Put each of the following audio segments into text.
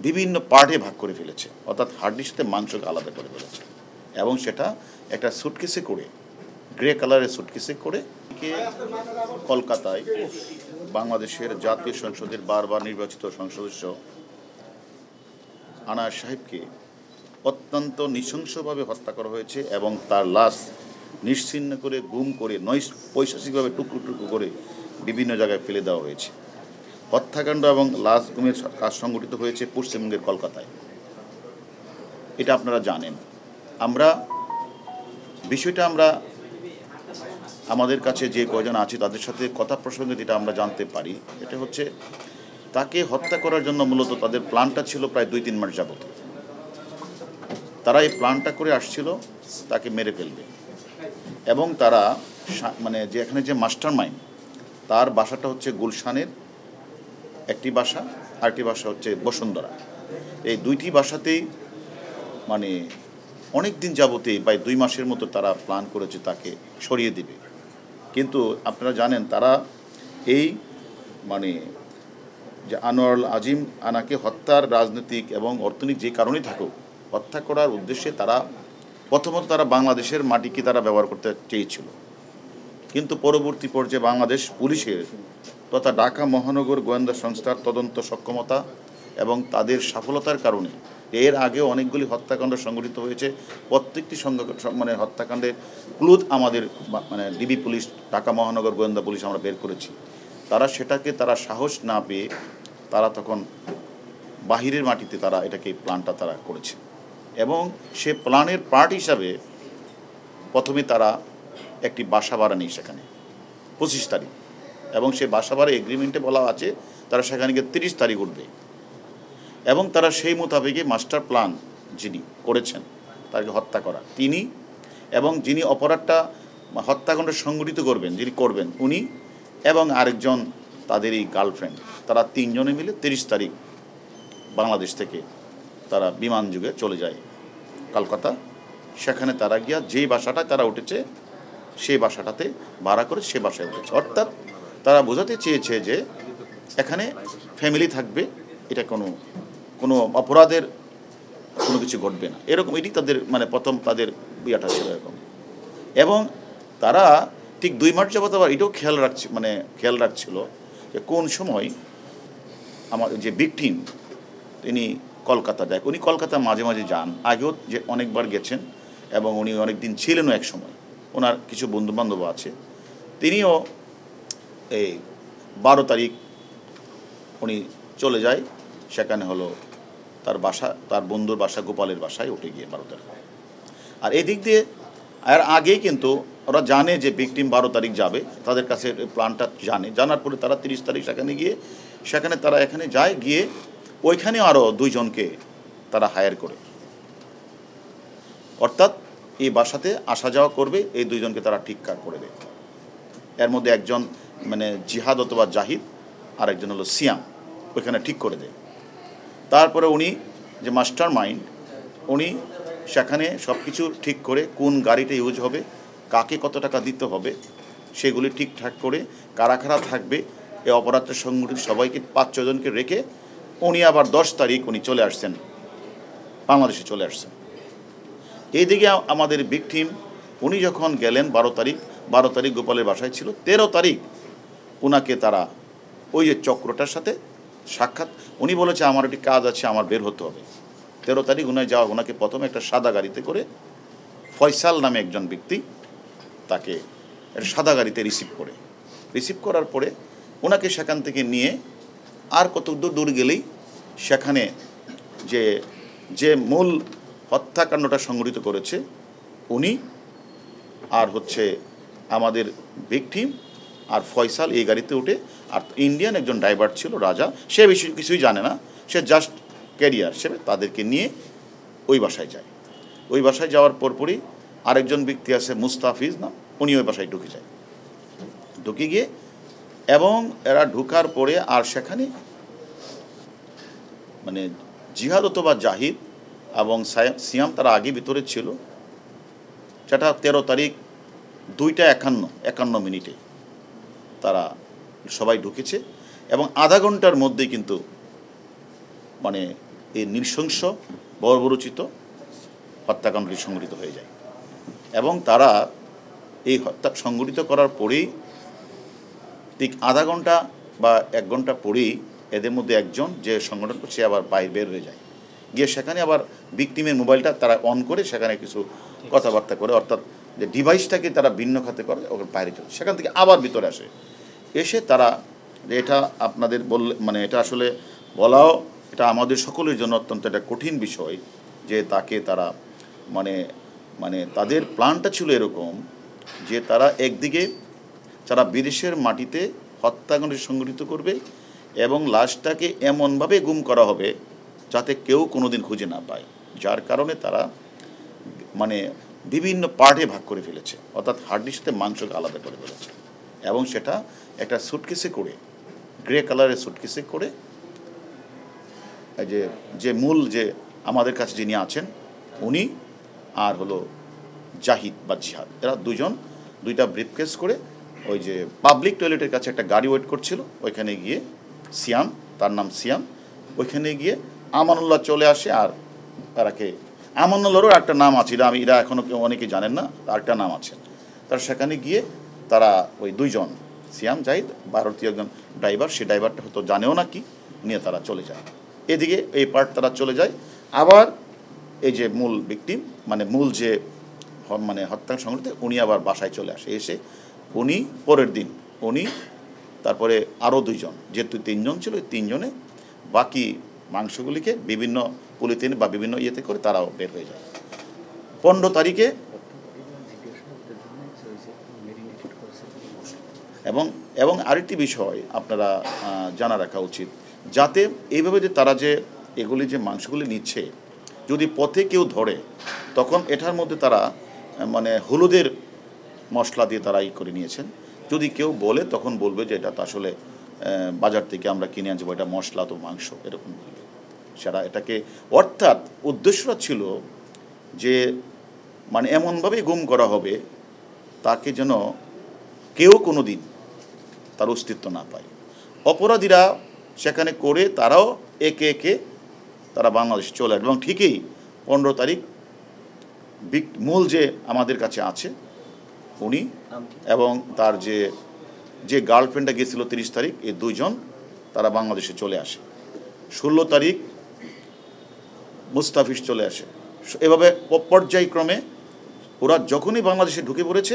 বিভিন্ন পার্টে ভাগ করে ফেলেছে, অর্থাৎ হাড্ডির সাথে মাংসকে আলাদা করে ফেলেছে এবং সেটা একটা সুটকেসে করে, গ্রে কালারের সুটকেসে করে কলকাতায় বাংলাদেশের জাতীয় সংসদের বারবার নির্বাচিত সংসদ সদস্য আনায়ার সাহেবকে অত্যন্ত নৃশংসভাবে হত্যা করা হয়েছে এবং তার লাশ নিশ্চিহ্ন করে গুম করে পৈশাচিকভাবে টুকরো টুকরো করে বিভিন্ন জায়গায় ফেলে দেওয়া হয়েছে। হত্যাকাণ্ড এবং লাশ গুমের কাজ সংঘটিত হয়েছে পশ্চিমবঙ্গের কলকাতায়। এটা আপনারা জানেন। বিষয়টা আমরা আমাদের কাছে যে কয়জন আছে তাদের সাথে কথা প্রসঙ্গে যেটা আমরা জানতে পারি, এটা হচ্ছে তাকে হত্যা করার জন্য মূলত তাদের প্ল্যানটা ছিল প্রায় 2-3 মাস যাবত। তারা এই প্ল্যানটা করে আসছিল তাকে মেরে ফেলবে এবং তারা মানে যে এখানে যে মাস্টার মাইন্ড, তার বাসাটা হচ্ছে গুলশানের একটি বাসা, আরেকটি বাসা হচ্ছে বসুন্ধরা। এই দুইটি বাসাতেই মানে অনেক দিন যাবতেই প্রায় 2 মাসের মতো তারা প্ল্যান করেছে তাকে সরিয়ে দেবে। কিন্তু আপনারা জানেন তারা এই মানে যে আনোয়ারুল আজিম আনাকে হত্যার রাজনৈতিক এবং অর্থনৈতিক যে কারণেই থাকুক, হত্যা করার উদ্দেশ্যে তারা প্রথমত তারা বাংলাদেশের মাটিকে তারা ব্যবহার করতে চেয়েছিল। কিন্তু পরবর্তী পর্যায়ে বাংলাদেশ পুলিশের তথা ঢাকা মহানগর গোয়েন্দা সংস্থার তদন্ত সক্ষমতা এবং তাদের সফলতার কারণে এর আগে অনেকগুলি হত্যাকাণ্ড সংঘটিত হয়েছে। প্রত্যেকটি মানে হত্যাকাণ্ডের ক্লুজ আমাদের মানে ডিবি পুলিশ, ঢাকা মহানগর গোয়েন্দা পুলিশ আমরা বের করেছি। তারা সাহস না পেয়ে তারা তখন বাহিরের মাটিতে তারা প্ল্যানটা তারা করেছে এবং সে প্ল্যানের পার্ট হিসাবে প্রথমে তারা একটি বাসা ভাড়া নেই সেখানে 25 তারিখ, এবং সে বাসা ভাড়া এগ্রিমেন্টে বলা আছে তারা সেখানে গিয়ে 30 তারিখ উঠবে এবং তারা সেই মোতাবেকে মাস্টার প্ল্যান যিনি করেছেন তাকে হত্যা করা, তিনি এবং যিনি অপরাধটা হত্যাকাণ্ড সংঘটিত করবেন, যিনি করবেন উনি এবং আরেকজন তাদের এই গার্লফ্রেন্ড, তারা 3 জনে মিলে 30 তারিখ বাংলাদেশ থেকে তারা বিমান যুগে চলে যায় কলকাতা। সেখানে তারা গিয়া যেই বাসাটায় তারা উঠেছে সেই বাসাটাতে ভাড়া করে সে বাসায় উঠেছে। অর্থাৎ তারা বোঝাতে চেয়েছে যে এখানে ফ্যামিলি থাকবে, এটা কোনো অপরাধের কোনো কিছু ঘটবে না, এরকম এটি তাদের মানে প্রথম তাদের বিয়াটা ছিল এরকম। এবং তারা ঠিক 2 মাস যাবত আবার এটাও খেয়াল রাখছিল যে কোন সময় আমাদের যে ভিকটিম তিনি কলকাতা যায়। উনি কলকাতা মাঝে মাঝে যান, আগেও যে অনেকবার গেছেন এবং উনি অনেক দিন ছিলেনও এক সময়, ওনার কিছু বন্ধুবান্ধব আছে। তিনিও এই 12 তারিখ উনি চলে যায়, সেখানে হলো তার বন্ধুর বাসা গোপালের বাসায় উঠে গিয়ে 12 তারিখ। আর এদিক দিয়ে আর আগেই কিন্তু ওরা জানে যে ভিকটিম 12 তারিখ যাবে, তাদের কাছে প্ল্যানটা জানার পরে তারা 30 তারিখ সেখানে তারা এখানে যায়, গিয়ে ওইখানে আরও 2 জনকে তারা হায়ার করে, অর্থাৎ এই বাসাতে আসা যাওয়া করবে এই 2 জনকে তারা ঠিকঠাক করে দেয়। এর মধ্যে একজন মানে জিহাদ অথবা জাহিদ, আর একজন হলো সিয়াম, ওইখানে ঠিক করে দেয়। তারপরে উনি যে মাস্টার মাইন্ড, উনি সেখানে সব কিছু ঠিক করে কোন গাড়িটা ইউজ হবে, কাকে কত টাকা দিতে হবে সেগুলি ঠিকঠাক করে, কারা কারা থাকবে এই অপরাধটা সংগঠিত সবাইকে 5-6 জনকে রেখে উনি আবার 10 তারিখ উনি চলে আসছেন, বাংলাদেশে চলে আসছেন। এইদিকে আমাদের ভিকটিম উনি যখন গেলেন 12 তারিখ গোপালের বাসায় ছিল, 13 তারিখ ওনাকে তারা ওই যে চক্রটার সাথে সাক্ষাৎ, উনি বলেছে আমার একটি কাজ আছে, আমার বের হতে হবে। 13 তারিখ ওনাকে প্রথমে একটা সাদা গাড়িতে করে ফয়সাল নামে একজন ব্যক্তি তাকে একটা সাদা গাড়িতে রিসিভ করার পরে ওনাকে সেখান থেকে নিয়ে আর কত দূর গেলেই সেখানে যে মূল হত্যাকাণ্ডটা সংঘটিত করেছে উনি আর হচ্ছে আমাদের ভিকটিম আর ফয়সাল এই গাড়িতে উঠে, আর ইন্ডিয়ান একজন ড্রাইভার ছিল রাজা, সে বেশি কিছুই জানে না, সে জাস্ট ক্যারিয়ার হিসেবে তাদেরকে নিয়ে ওই বাসায় যায়। ওই বাসায় যাওয়ার পরপরই আরেকজন ব্যক্তি আছে মুস্তাফিজ না, উনি ওই বাসায় ঢুকে গিয়ে এবং এরা ঢুকার পরে আর সেখানে মানে জিহাদ অথবা জাহিদ এবং সিয়াম তারা আগে ভিতরে ছিল, সেটা 13 তারিখ 2:51 তারা সবাই ঢুকেছে এবং আধা ঘন্টার মধ্যেই কিন্তু মানে এই নৃশংস বর্বরোচিত হত্যাকাণ্ডটি সংঘটিত হয়ে যায় এবং তারা এই হত্যা সংঘটিত করার পরেই ঠিক আধা ঘন্টা বা 1 ঘন্টা পরেই এদের মধ্যে একজন যে সংগঠন সে আবার বের হয়ে যায়, গিয়ে সেখানে আবার ভিকটিমের মোবাইলটা তারা অন করে সেখানে কিছু কথাবার্তা করে, অর্থাৎ যে ডিভাইসটাকে তারা ভিন্ন খাতে করে ওখানে বাইরে চলে, সেখান থেকে আবার ভিতরে আসে, এসে তারা যে এটা আপনাদের বললে মানে এটা আসলে বলাও এটা আমাদের সকলের জন্য অত্যন্ত একটা কঠিন বিষয় যে তাকে তারা মানে মানে তাদের প্ল্যানটা ছিল এরকম যে তারা একদিকে তারা বিদেশের মাটিতে হত্যাকাণ্ড সংঘটিত করবে এবং লাশটাকে এমনভাবে গুম করা হবে যাতে কেউ কোনোদিন খুঁজে না পায়, যার কারণে তারা মানে বিভিন্ন পার্টে ভাগ করে ফেলেছে, অর্থাৎ হাড্ডির সাথে মাংসকে আলাদা করে ফেলেছে এবং সেটা একটা সুটকেসে করে গ্রে কালারের সুটকেসে করে যে যে মূল যে আমাদের কাছে যিনি আছেন উনি আর হলো জাহিদ বা জিহাদ, এরা দুইটা ব্রিফকেস করে ওই যে পাবলিক টয়লেটের কাছে একটা গাড়ি ওয়েট করছিল, ওইখানে গিয়ে সিয়াম, তার নাম সিয়াম, ওইখানে গিয়ে আমানুল্লাহ চলে আসে। আর তারাকে আমানুল্লাহরও একটা নাম আছে, এরা এখনও কেউ অনেকে জানেন না, আরেকটা নাম আছে তার, সেখানে গিয়ে তারা ওই দুইজন সিয়াম জাহিদ ভারতীয় একজন ড্রাইভার, সে ড্রাইভারটা হয়তো জানেও না কি নিয়ে তারা চলে যায়, এদিকে এই পার্ট তারা চলে যায়। আবার এই যে মূল ভিকটিম মানে মূল যে মানে হত্যা সংঘটিত উনি আবার বাসায় চলে আসে, এসে উনি পরের দিন উনি তারপরে আরও দুইজন, যেহেতু 3 জন ছিল, 3 জনে বাকি মাংসগুলিকে বিভিন্ন পলিথিন বা বিভিন্ন ইয়েতে করে তারাও বের হয়ে যায়। 15 তারিখে এবং আরেকটি বিষয় আপনারা জানা রাখা উচিত, যাতে এইভাবে যে তারা যে এগুলি যে মাংসগুলি নিচ্ছে যদি পথে কেউ ধরে তখন এটার মধ্যে তারা মানে হলুদের মশলা দিয়ে তারা করে নিয়েছেন, যদি কেউ বলে তখন বলবে যে এটা তো আসলে বাজার থেকে আমরা কিনে আনছি, এটা মশলা তো মাংস এরকম বলবে সেটা এটাকে, অর্থাৎ উদ্দেশ্যটা ছিল যে মানে এমনভাবে গুম করা হবে তাকে যেন কেউ কোনো দিন তার অস্তিত্ব না পায়। অপরাধীরা সেখানে করে তারাও একে একে তারা বাংলাদেশে চলে আসবে এবং ঠিকই 15 তারিখ মূল যে আমাদের কাছে আছে উনি এবং তার যে গার্লফ্রেন্ডটা গিয়েছিল 30 তারিখ, এই 2 জন তারা বাংলাদেশে চলে আসে। 16 তারিখ মুস্তাফিজ চলে আসে। এভাবে পর্যায়ক্রমে ওরা যখনই বাংলাদেশে ঢুকে পড়েছে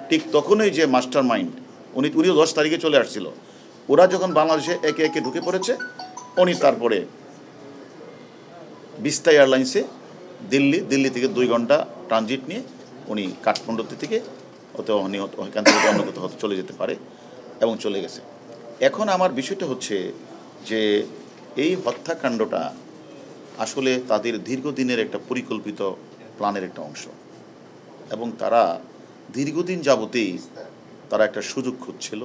ঠিক তখনই যে মাস্টার মাইন্ড উনিও 10 তারিখে চলে আসছিল, ওরা যখন বাংলাদেশে একে একে ঢুকে পড়েছে উনি তারপরে বিস্তা এয়ারলাইন্সে দিল্লি থেকে 2 ঘন্টা ট্রানজিট নিয়ে উনি কাঠমান্ডু থেকে ওইখান থেকে অন্য কোথাও চলে যেতে পারে এবং চলে গেছে। এখন আমার বিষয়টা হচ্ছে যে এই হত্যাকাণ্ডটা আসলে তাদের দীর্ঘদিনের একটা পরিকল্পিত প্ল্যানের একটা অংশ এবং তারা দীর্ঘদিন যাবতেই তারা একটা সুযোগ খুঁজছিল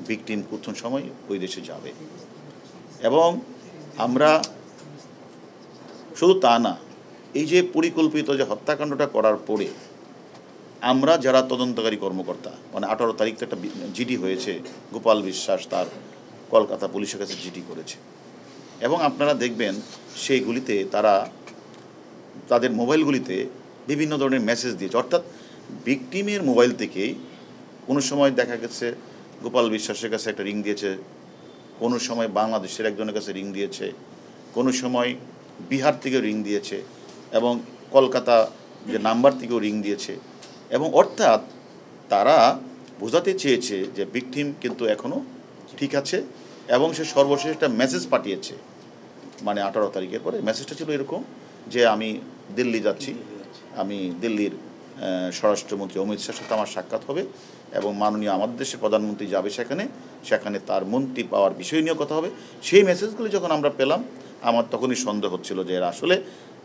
ভিকটিম প্রথম সময় ওই দেশে যাবে। এবং আমরা শুধু তা না, এই যে পরিকল্পিত যে হত্যাকাণ্ডটা করার পরে আমরা যারা তদন্তকারী কর্মকর্তা মানে 18 তারিখ তো একটা জিডি হয়েছে, গোপাল বিশ্বাস তার কলকাতা পুলিশের কাছে জিডি করেছে এবং আপনারা দেখবেন সেইগুলিতে তারা তাদের মোবাইলগুলিতে বিভিন্ন ধরনের মেসেজ দিয়েছে, অর্থাৎ ভিকটিমের মোবাইল থেকেই কোনো সময় দেখা গেছে গোপাল বিশ্বাসের কাছে একটা রিং দিয়েছে, কোনো সময় বাংলাদেশের একজনের কাছে রিং দিয়েছে, কোনো সময় বিহার থেকে রিং দিয়েছে এবং কলকাতা যে নাম্বার থেকেও রিং দিয়েছে এবং অর্থাৎ তারা বোঝাতে চেয়েছে যে ভিকটিম কিন্তু এখনও ঠিক আছে এবং সে সর্বশেষ একটা মেসেজ পাঠিয়েছে মানে 18 তারিখের পরে। মেসেজটা ছিল এরকম যে আমি দিল্লি যাচ্ছি, আমি দিল্লির স্বরাষ্ট্রমন্ত্রী অমিত শাহের সাথে আমার সাক্ষাৎ হবে এবং মাননীয় আমাদের দেশের প্রধানমন্ত্রী যাবে সেখানে তার মন্ত্রী পাওয়ার বিষয় নিয়ে কথা হবে। সেই মেসেজগুলি যখন আমরা পেলাম আমার তখনই সন্দেহ হচ্ছিল যে এরা আসলে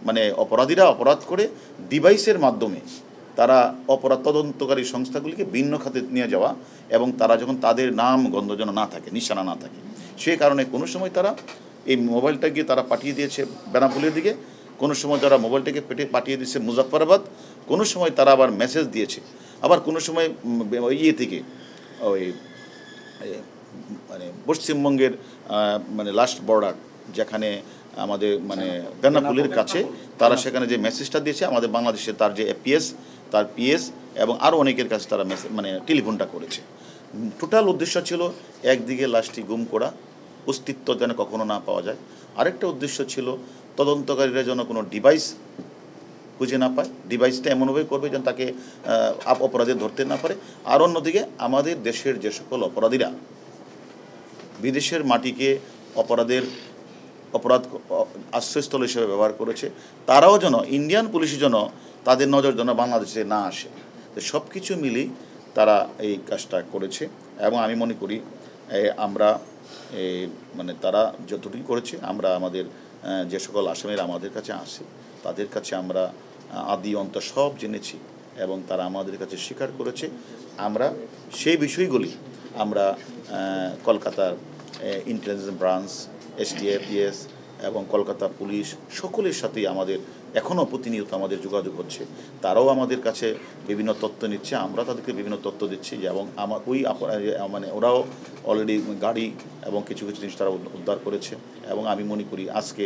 মানে অপরাধীরা অপরাধ করে ডিভাইসের মাধ্যমে তারা অপরাধ তদন্তকারী সংস্থাগুলিকে ভিন্ন খাতে নিয়ে যাওয়া এবং তারা যখন তাদের নাম গন্ধ যেন না থাকে, নিশানা না থাকে, সেই কারণে কোনো সময় তারা এই মোবাইলটাকে তারা পাঠিয়ে দিয়েছে বেনাপোলের দিকে, কোনো সময় তারা মোবাইলটাকে পাঠিয়ে দিয়েছে মুজাফফরাবাদ, কোনো সময় তারা আবার মেসেজ দিয়েছে, আবার কোনো সময় ইয়ে থেকে ওই মানে পশ্চিমবঙ্গের মানে লাস্ট বর্ডার যেখানে আমাদের মানে বেনাপোলের কাছে তারা সেখানে যে মেসেজটা দিয়েছে আমাদের বাংলাদেশে তার যে এপিএস তার পিএস এবং আরও অনেকের কাছে তারা মানে টেলিফোনটা করেছে। টোটাল উদ্দেশ্য ছিল একদিকে লাশটি গুম করা, অস্তিত্ব যেন কখনো না পাওয়া যায়, আরেকটা উদ্দেশ্য ছিল তদন্তকারীরা যেন কোনো ডিভাইস খুঁজে না পায়, ডিভাইসটা এমনভাবে করবে যেন তাকে অপরাধে ধরতে না পারে। আর অন্যদিকে আমাদের দেশের যে সকল অপরাধীরা বিদেশের মাটিকে অপরাধ আশ্রয়স্থল হিসেবে ব্যবহার করেছে, তারাও যেন ইন্ডিয়ান পুলিশের জন্য তাদের নজর যেন বাংলাদেশে না আসে। তো সব কিছু মিলেই তারা এই কাজটা করেছে এবং আমি মনে করি আমরা মানে তারা যতটুকু করেছে আমরা আমাদের যে সকল আসামিরা আমাদের কাছে আসে তাদের কাছে আমরা আদি অন্ত সব জেনেছি এবং তারা আমাদের কাছে স্বীকার করেছে। আমরা সেই বিষয়গুলি আমরা কলকাতার ইন্টেলিজেন্স ব্রাঞ্চ, এসটিএফ এবং কলকাতা পুলিশ সকলের সাথেই আমাদের এখনও প্রতিনিয়ত আমাদের যোগাযোগ হচ্ছে। তারাও আমাদের কাছে বিভিন্ন তথ্য নিচ্ছে, আমরা তাদেরকে বিভিন্ন তথ্য দিচ্ছি এবং আমার মানে ওরাও অলরেডি গাড়ি এবং কিছু কিছু জিনিস তারা উদ্ধার করেছে। এবং আমি মনে করি আজকে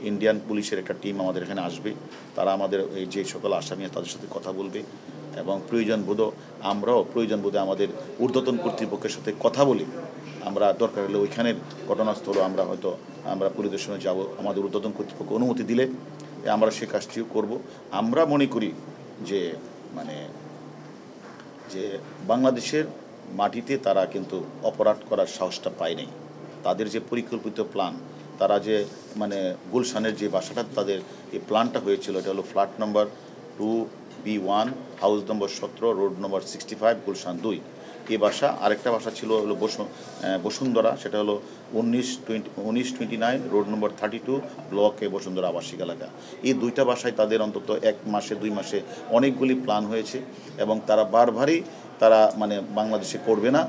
ইন্ডিয়ান পুলিশের একটা টিম আমাদের এখানে আসবে, তারা আমাদের এই যে সকল আসামি তাদের সাথে কথা বলবে এবং প্রয়োজন বোধে আমাদের ঊর্ধ্বতন কর্তৃপক্ষের সাথে কথা বলি আমরা দরকার হলে ওইখানের ঘটনাস্থল আমরা পরিদর্শনে যাব, আমাদের ঊর্ধ্বতন কর্তৃপক্ষ অনুমতি দিলে আমরা সে কাজটিও করব। আমরা মনে করি যে বাংলাদেশের মাটিতে তারা কিন্তু অপরাধ করার সাহসটা পায় নাই। তাদের যে পরিকল্পিত প্ল্যান, তারা যে গুলশানের যে বাসাটা তাদের এই প্ল্যানটা হয়েছিল, এটা হলো flat number 2B1 house number 17 road number 65 Gulshan 2। এই বাসা, আরেকটা বাসা ছিল হলো বসুন্ধরা, সেটা হলো 1929 রোড নম্বর 32 ব্লকে বসুন্ধরা আবাসিক এলাকা। এই দুইটা বাসায় তাদের অন্তত 1 মাসে 2 মাসে অনেকগুলি প্ল্যান হয়েছে এবং তারা বারবারই তারা বাংলাদেশে করবে না,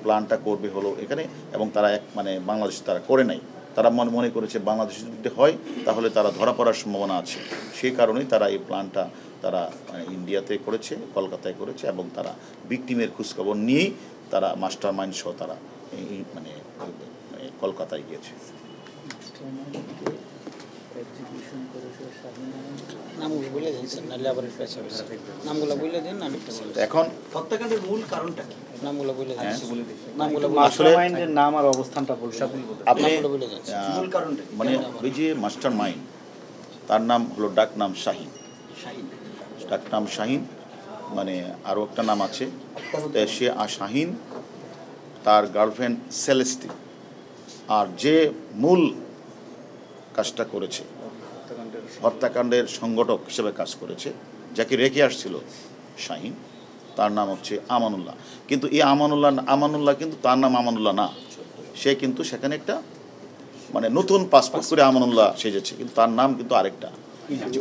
প্ল্যানটা করবে হলো এখানে, এবং তারা বাংলাদেশে তারা করে নাই। তারা মনে করেছে বাংলাদেশে যদি হয় তাহলে তারা ধরা পড়ার সম্ভাবনা আছে। সেই কারণেই তারা এই প্ল্যানটা তারা ইন্ডিয়াতে করেছে, কলকাতায় করেছে এবং তারা ভিকটিমের খোঁজখবর নিয়েই তারা মাস্টার মাইন্ড সহ তারা কলকাতায় গিয়েছে। এখন হত্যাকাণ্ডের মূল কারণটা নাম আর অবস্থানটা আপনি ওই যে মাস্টার মাইন্ড, তার নাম হলো ডাক নাম শাহিন, আরও একটা নাম আছে সে শাহিন, তার গার্লফ্রেন্ড সেলেস্টি, আর যে মূল কাজটা করেছে হত্যাকাণ্ডের সংগঠক হিসেবে কাজ করেছে, যাকে রেখে আসছিল শাহিন, তার নাম হচ্ছে আমানুল্লাহ। কিন্তু এই আমানুল্লাহ কিন্তু তার নাম আমানুল্লাহ না, সে কিন্তু সেখানে একটা নতুন পাসপোর্ট করে আমানুল্লাহ সেজেছে, কিন্তু তার নাম কিন্তু আরেকটা।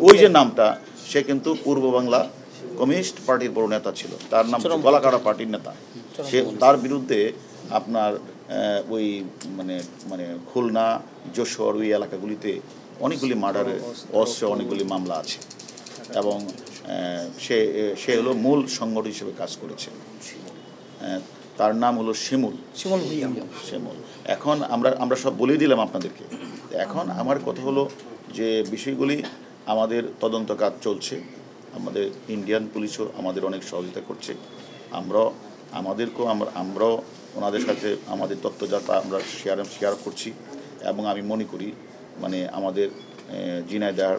ওই যে নামটা, সে কিন্তু পূর্ব বাংলা কমিউনিস্ট পার্টির বড় নেতা ছিল, তার নাম গলাকাটা পার্টির নেতা। সে তার বিরুদ্ধে আপনার ওই খুলনা, যশোর ওই এলাকাগুলিতে অনেকগুলি মার্ডারের অনেকগুলি মামলা আছে এবং সে হলো মূল সংগঠন হিসেবে কাজ করেছে। তার নাম হলো শিমুল। এখন আমরা সব বলে দিলাম আপনাদেরকে। এখন আমার কথা হলো যে বিষয়গুলি আমাদের তদন্ত কাজ চলছে, আমাদের ইন্ডিয়ান পুলিশও আমাদের অনেক সহযোগিতা করছে, আমরাও ওনাদের সাথে আমাদের তথ্য যা আমরা শেয়ার করছি। এবং আমি মনে করি আমাদের ঝিনাইদহ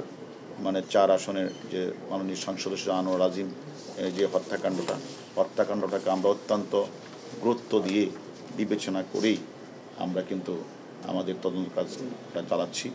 4 আসনের যে মাননীয় সংসদ সদস্য আনোয়ার আজিম যে হত্যাকাণ্ডটাকে আমরা অত্যন্ত গুরুত্ব দিয়ে বিবেচনা করেই আমরা কিন্তু আমাদের তদন্ত কাজটা চালাচ্ছি।